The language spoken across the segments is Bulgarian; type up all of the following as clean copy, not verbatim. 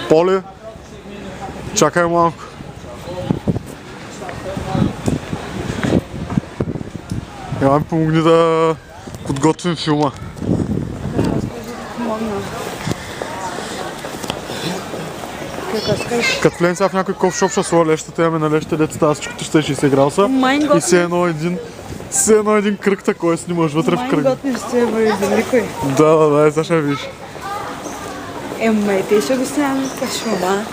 Поли, чакай малко. Я ми помогни да подготвим филма. Като влезем сега в някой кофшоп, ще сложа лещата, имаме на лещата, дето става всичко 360 градуса. И все едно един кръг такой снимаш вътре в кръга. Готни ще бъде за никой. Да, сега ще видиш. Май, те ще го снимаме кашума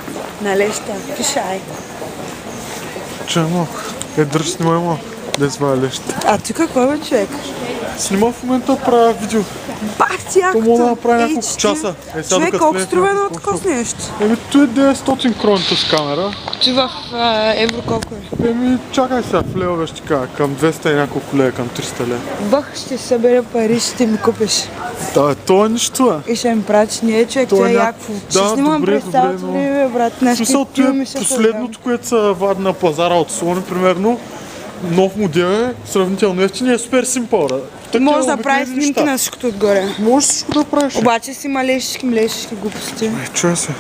на леща. Пишай. Че малко. Дръж, снимай малко. Де това е лещата. А ти какво бе, човек? Снимам в момента, правя видео. Бах ти То мога да направя якото. няколко часа. Човек, колко струва едно такова нещо? То е 900 кроната с камера. Ти в евро колко е? Чакай сега, в левове ще кажа, към 200 и няколко лева, към 300 лева. Бах, ще събере пари, ще ми купиш. Да, то е нищо, И ще ми пратиш, не човек, това е якво. Ще снимам през цялото време, брат. В смисъл, последното, което са вади на пазара от Sony, примерно, нов модел е, сравнително ефтин, е супер симпъл. Може да правиш снимки на всичкото отгоре. Може всичко да правиш. Обаче си има млешки глупости. Чуя се.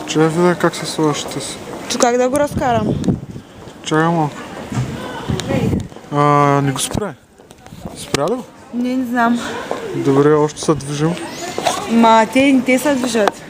Чуя видя как се сложите си. Как да го разкарам? Чакай малко. Не го спря. Спря ли го? Не знам. Добре, още се движим. Те се движат.